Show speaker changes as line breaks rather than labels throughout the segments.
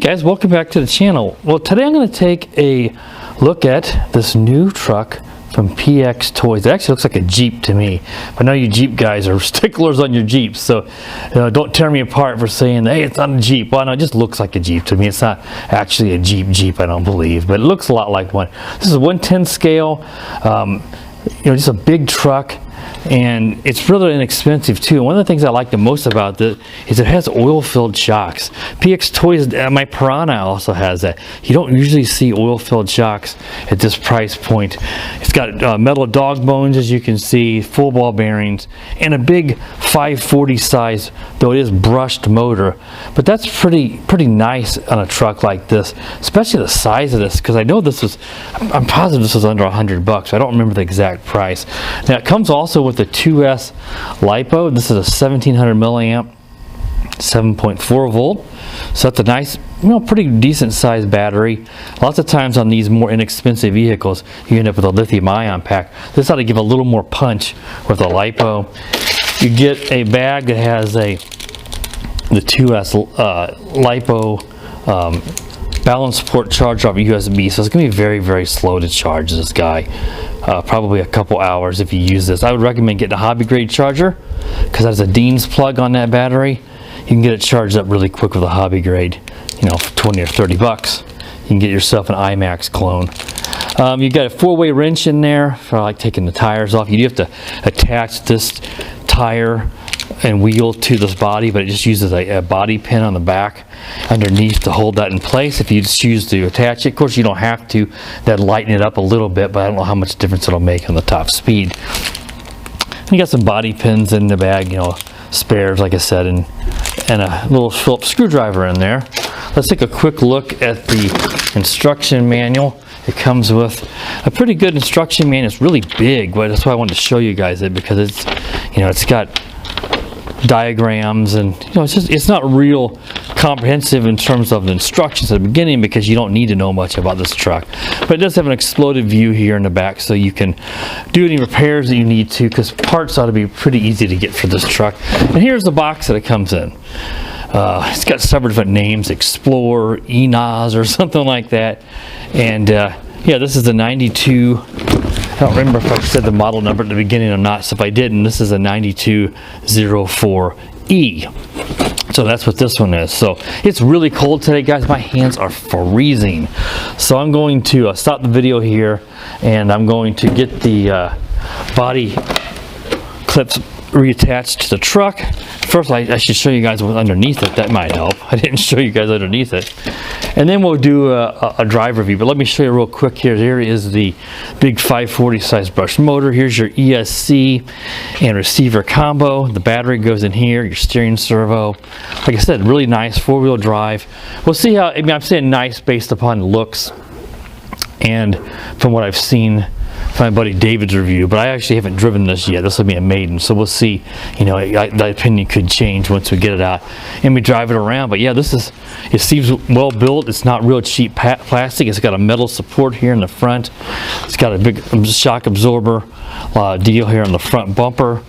Guys, welcome back to the channel. Well, today I'm going to take a look at this new truck from Pxtoys. It actually looks like a Jeep to me. I know you Jeep guys are sticklers on your Jeeps, so don't tear me apart for saying, hey, it's not a Jeep. Well, no, it just looks like a Jeep to me. It's not actually a Jeep, I don't believe, but it looks a lot like one. This is a 1/10 scale, just a big truck. And it's really inexpensive too. And one of the things I like the most about this is it has oil-filled shocks. Pxtoys, my Piranha also has that. You don't usually see oil-filled shocks at this price point. It's got metal dog bones, as you can see, full ball bearings, and a big 540 size, though it is brushed motor. But that's pretty nice on a truck like this, especially the size of this, because I know this was, I'm positive this was under $100. I don't remember the exact price. Now it comes also with the 2S LiPo. This is a 1700 milliamp 7.4 volt, so that's a nice, pretty decent sized battery. Lots of times on these more inexpensive vehicles you end up with a lithium ion pack. This ought to give a little more punch with a LiPo. You get a bag that has the 2S LiPo balance port charger off USB, so it's going to be very slow to charge this guy. Probably a couple hours if you use this. I would recommend getting a hobby grade charger because there's a Dean's plug on that battery. You can get it charged up really quick with a hobby grade, for 20 or 30 bucks. You can get yourself an IMAX clone. You've got a 4-way wrench in there for like taking the tires off. You do have to attach this tire and wheel to this body, but it just uses a body pin on the back underneath to hold that in place. If you choose to attach it, of course you don't have to. That'd lighten it up a little bit, but I don't know how much difference it'll make on the top speed. And you got some body pins in the bag, spares, like I said, and a little Phillips screwdriver in there. Let's take a quick look at the instruction manual. It comes with a pretty good instruction manual. It's really big, but that's why I wanted to show you guys it, because it's, it's got diagrams, and it's not real comprehensive in terms of the instructions at the beginning, because you don't need to know much about this truck. But it does have an exploded view here in the back, so you can do any repairs that you need to, because parts ought to be pretty easy to get for this truck. And here's the box that it comes in. It's got several different names: Explorer, Enoze, or something like that. And yeah, this is the 92. I don't remember if I said the model number at the beginning or not, so if I didn't, this is a 9204E. So that's what this one is. So it's really cold today, guys. My hands are freezing. So I'm going to stop the video here, and I'm going to get the body clips reattached to the truck. First, I should show you guys what's underneath it. That might help. I didn't show you guys underneath it. And then we'll do a drive review. But let me show you real quick here. Here is the big 540 size brush motor. Here's your ESC and receiver combo. The battery goes in here. Your steering servo. Like I said, really nice 4-wheel drive. We'll see how, I'm saying nice based upon looks and from what I've seen from my buddy David's review, but I actually haven't driven this yet. This will be a maiden, so we'll see. The opinion could change once we get it out and we drive it around. But yeah, it seems well built. It's not real cheap plastic. It's got a metal support here in the front. It's got a big shock absorber deal here on the front bumper,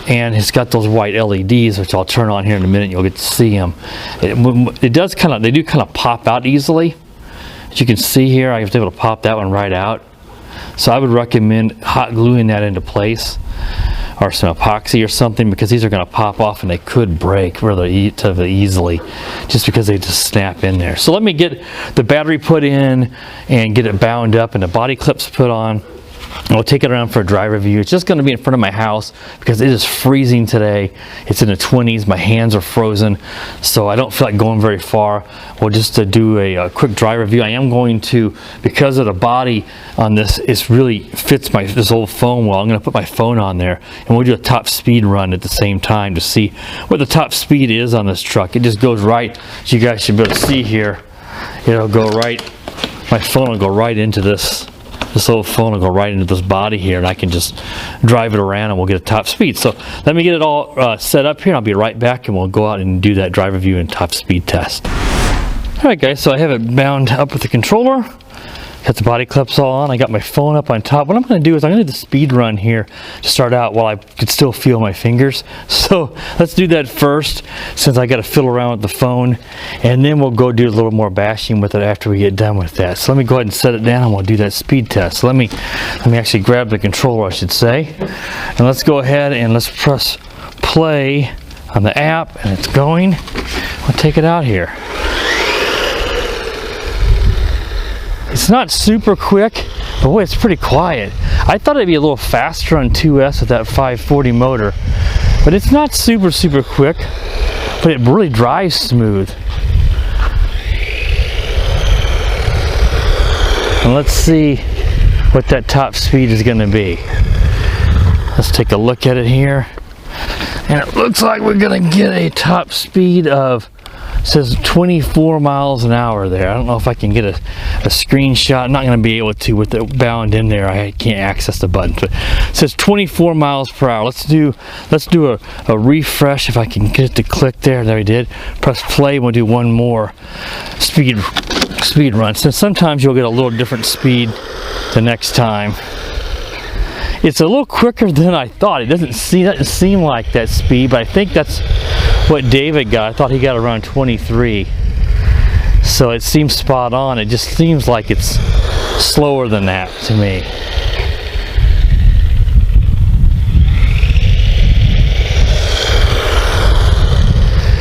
and it's got those white LEDs, which I'll turn on here in a minute. You'll get to see them. They do kind of pop out easily. As you can see here, I was able to pop that one right out. So I would recommend hot gluing that into place, or some epoxy or something, because these are going to pop off and they could break rather easily, just because they just snap in there. So let me get the battery put in and get it bound up and the body clips put on. We'll take it around for a drive review. It's just going to be in front of my house because it is freezing today. It's in the 20s. My hands are frozen, so I don't feel like going very far. We'll just do a quick drive review. I am going to, because of the body on this, it really fits this old phone well. I'm going to put my phone on there, and we'll do a top speed run at the same time to see what the top speed is on this truck. It just goes right, as you guys should be able to see here. It'll go right, my phone will go right into this old phone will go right into this body here, and I can just drive it around and we'll get a top speed. So let me get it all set up here, and I'll be right back, and we'll go out and do that drive review and top speed test. Alright guys, so I have it bound up with the controller. Got the body clips all on. I got my phone up on top. What I'm going to do is I'm going to do the speed run here to start out while I could still feel my fingers. So let's do that first, since I got to fiddle around with the phone, and then we'll go do a little more bashing with it after we get done with that. So let me go ahead and set it down and we'll do that speed test. So let me actually grab the controller, I should say, and let's go ahead and let's press play on the app, and it's going. I'll take it out here. It's not super quick, but boy, it's pretty quiet. I thought it'd be a little faster on 2S with that 540 motor, but it's not super quick, but it really drives smooth. And let's see what that top speed is going to be. Let's take a look at it here. And it looks like we're going to get a top speed of, says 24 miles an hour there. I don't know if I can get a screenshot. I'm not going to be able to with it bound in there. I can't access the button. But it says 24 miles per hour. Let's do a refresh if I can get it to click there. There we did. Press play and we'll do one more speed run. So sometimes you'll get a little different speed the next time. It's a little quicker than I thought. It doesn't seem like that speed, but I think that's what David got. I thought he got around 23. So it seems spot on. It just seems like it's slower than that to me.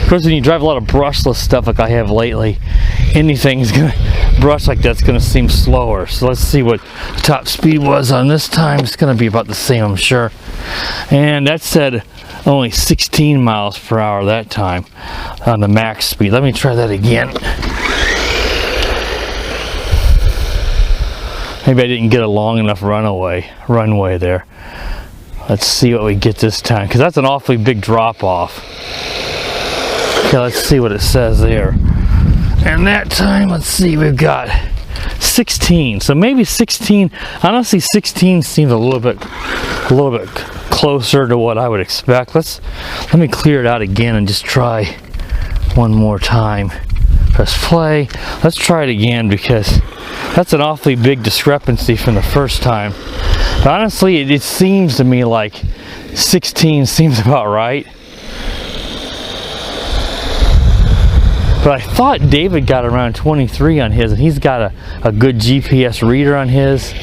Of course, when you drive a lot of brushless stuff like I have lately, anything's gonna brush like that's gonna seem slower. So let's see what the top speed was on this time. It's gonna be about the same, I'm sure. And that said only 16 miles per hour that time on the max speed. Let me try that again. Maybe I didn't get a long enough runway there. Let's see what we get this time, because that's an awfully big drop off. Okay, let's see what it says there. And that time, let's see, we've got 16. So maybe 16. Honestly, 16 seems a little bit closer to what I would expect. Let me clear it out again and just try one more time. Press play. Let's try it again, because that's an awfully big discrepancy from the first time. But honestly, it seems to me like 16 seems about right. But I thought David got around 23 on his, and he's got a good GPS reader on his,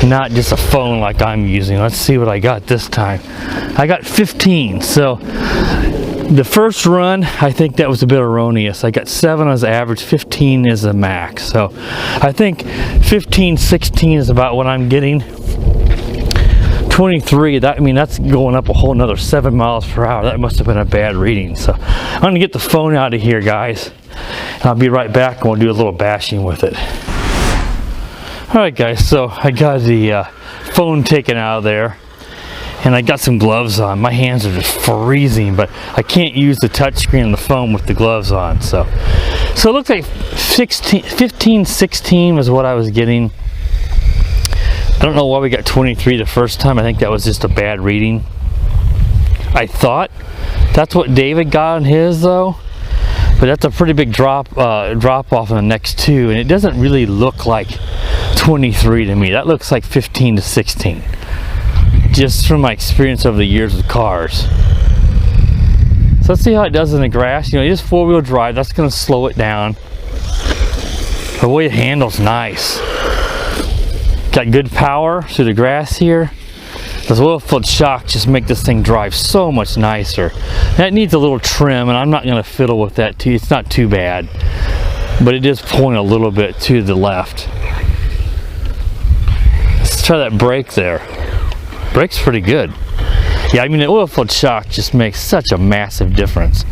not just a phone like I'm using. Let's see what I got this time. I got 15. So the first run, I think that was a bit erroneous. I got 7 as average, 15 is the max. So I think 15, 16 is about what I'm getting. 23, that's going up a whole nother 7 miles per hour. That must have been a bad reading. So I'm gonna get the phone out of here, guys, and I'll be right back and we'll do a little bashing with it. All right, guys, so I got the phone taken out of there, and I got some gloves on. My hands are just freezing, but I can't use the touchscreen on the phone with the gloves on. So it looks like 15, 16 was what I was getting. I don't know why we got 23 the first time. I think that was just a bad reading. I thought that's what David got on his, though, but that's a pretty big drop off on the next two, and it doesn't really look like 23 to me. That looks like 15 to 16, just from my experience over the years with cars. So let's see how it does in the grass. You know, it is 4-wheel drive. That's going to slow it down. The way it handles, nice. Got good power through the grass here. Those oil-filled shocks just make this thing drive so much nicer. That needs a little trim, and I'm not going to fiddle with that too. It's not too bad, but it is pulling a little bit to the left. Let's try that brake there. Brake's pretty good. Yeah, I mean, the oil-filled shock just makes such a massive difference.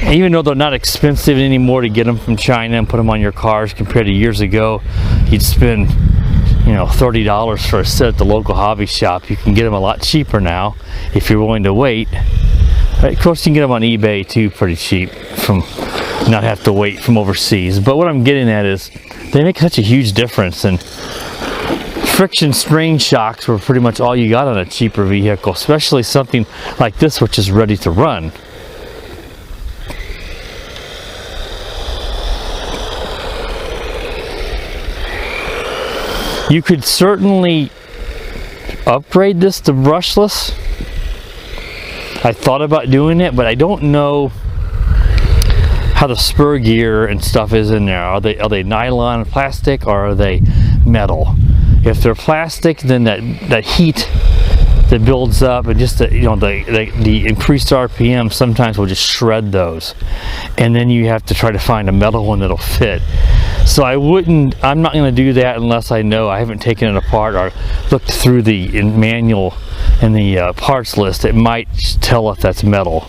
Even though they're not expensive anymore to get them from China and put them on your cars compared to years ago, you'd spend, $30 for a set at the local hobby shop. You can get them a lot cheaper now if you're willing to wait. Of course, you can get them on eBay too, pretty cheap, from not have to wait from overseas. But what I'm getting at is they make such a huge difference, and friction strain shocks were pretty much all you got on a cheaper vehicle, especially something like this, which is ready to run. You could certainly upgrade this to brushless. I thought about doing it, but I don't know how the spur gear and stuff is in there. Are they nylon, plastic, or are they metal? If they're plastic, then that heat that builds up and just the increased RPM sometimes will just shred those, and then you have to try to find a metal one that'll fit. So I'm not going to do that unless I know. I haven't taken it apart or looked through the manual and the parts list. It might tell if that's metal.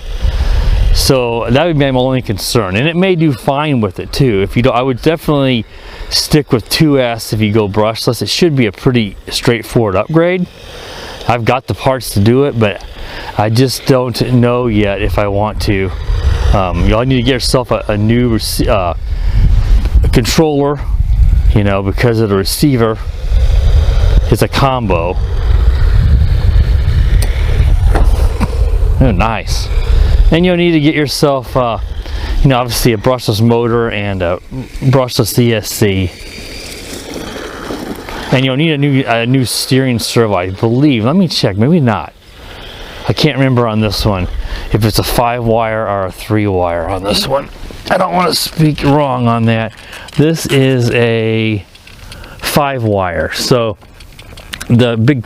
So that would be my only concern, and it may do fine with it too. If you don't, I would definitely stick with 2S if you go brushless. It should be a pretty straightforward upgrade. I've got the parts to do it, but I just don't know yet if I want to. You'll need to get yourself a new controller, because of the receiver. It's a combo. Oh, nice. And you'll need to get yourself, obviously a brushless motor and a brushless ESC. And you'll need a new steering servo, I believe. Let me check, maybe not. I can't remember on this one if it's a 5-wire or a 3-wire on this one. I don't want to speak wrong on that. This is a 5-wire, so the big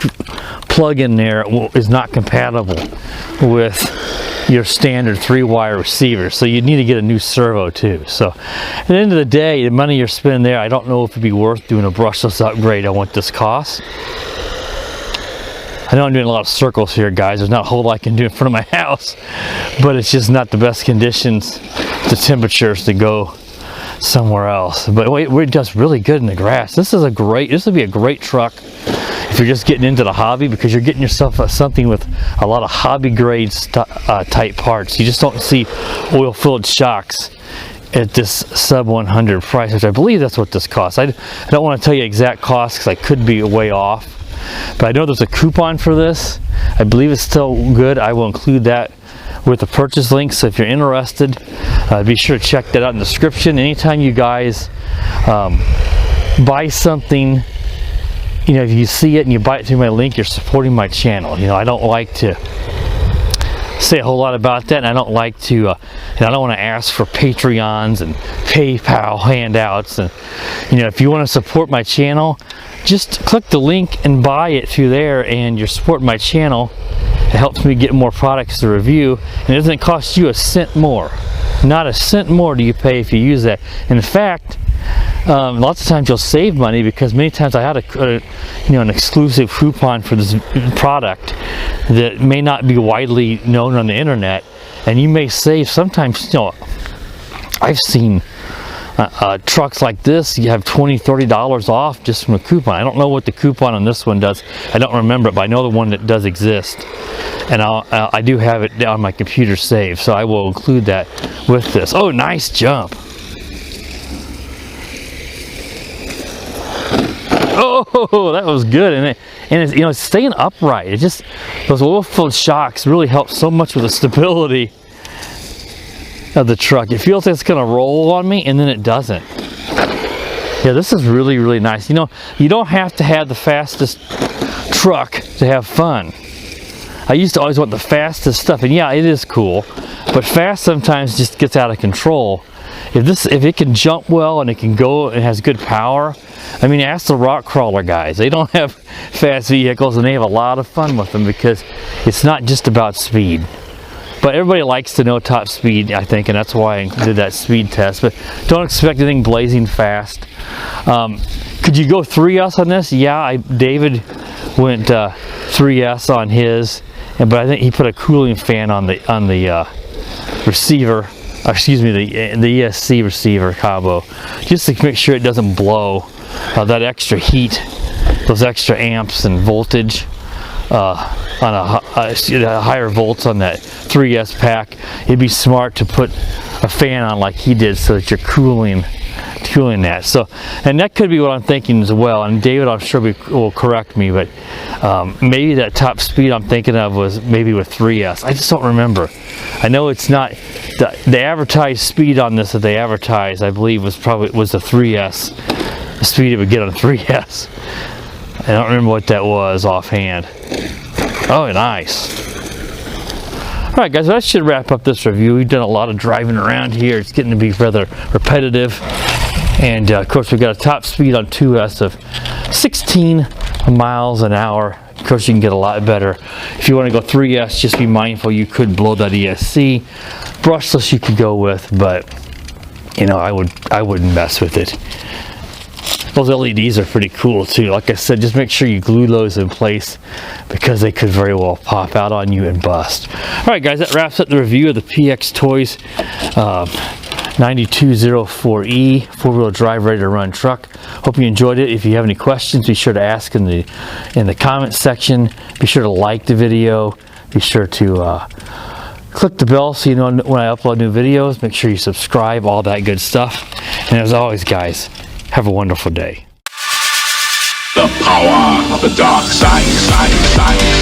plug in there is not compatible with your standard 3-wire receiver, so you need to get a new servo too. So at the end of the day, the money you're spending there, I don't know if it'd be worth doing a brushless upgrade on what this costs. I know I'm doing a lot of circles here, guys. There's not a whole lot I can do in front of my house, but it's just not the best conditions, the temperatures to go somewhere else. But we're just really good in the grass. This would be a great truck if you're just getting into the hobby, because you're getting yourself something with a lot of hobby grade type parts. You just don't see oil filled shocks at this sub 100 price, which I believe that's what this costs. I don't want to tell you exact costs because I could be way off, but I know there's a coupon for this. I believe it's still good. I will include that with the purchase link, so if you're interested, be sure to check that out in the description. Anytime you guys buy something, if you see it and you buy it through my link, you're supporting my channel. I don't like to say a whole lot about that, and I don't like to and I don't want to ask for Patreons and PayPal handouts. And if you want to support my channel, just click the link and buy it through there, and you're supporting my channel. It helps me get more products to review, and it doesn't cost you a cent more. Not a cent more do you pay if you use that. In fact, lots of times you'll save money, because many times I had an exclusive coupon for this product that may not be widely known on the internet, and you may save. Sometimes, I've seen trucks like this, you have $20–30 off just from a coupon. I don't know what the coupon on this one does. I don't remember it, but I know the one that does exist, and I do have it on my computer saved, so I will include that with this. Oh, nice jump. Oh, that was good. And it's staying upright. It just, those oil filled shocks really help so much with the stability of the truck. It feels like it's going to roll on me, and then it doesn't. Yeah, this is really, really nice. You don't have to have the fastest truck to have fun. I used to always want the fastest stuff, and yeah, it is cool, but fast sometimes just gets out of control. If it can jump well and it can go and has good power, I mean, ask the rock crawler guys. They don't have fast vehicles, and they have a lot of fun with them, because it's not just about speed. But everybody likes to know top speed, I think, and that's why I did that speed test. But don't expect anything blazing fast. Could you go 3S on this? Yeah, David went 3S on his, but I think he put a cooling fan on the receiver. Excuse me, the ESC receiver combo, just to make sure it doesn't blow that extra heat, those extra amps and voltage on a higher volts on that 3S pack. It'd be smart to put a fan on like he did, so that you're cooling that. So, and that could be what I'm thinking as well, and David, I'm sure, will correct me, but maybe that top speed I'm thinking of was maybe with 3S. I just don't remember. I know it's not the advertised speed on this that they advertised, I believe, was the 3S, the speed it would get on 3S. I don't remember what that was offhand. Oh, nice. Alright guys, that should wrap up this review. We've done a lot of driving around here. It's getting to be rather repetitive. And of course, we've got a top speed on 2S of 16 miles an hour. Of course, you can get a lot better. If you want to go 3S, just be mindful you could blow that ESC. Brushless you could go with, but you know, I wouldn't mess with it. Those LEDs are pretty cool too. Like I said, just make sure you glue those in place because they could very well pop out on you and bust. Alright guys, that wraps up the review of the Pxtoys 9204E 4-wheel drive ready to run truck. Hope you enjoyed it. If you have any questions, be sure to ask in the comment section. Be sure to like the video. Be sure to click the bell so you know when I upload new videos. Make sure you subscribe, all that good stuff. And as always guys, have a wonderful day.
The power of the dark side.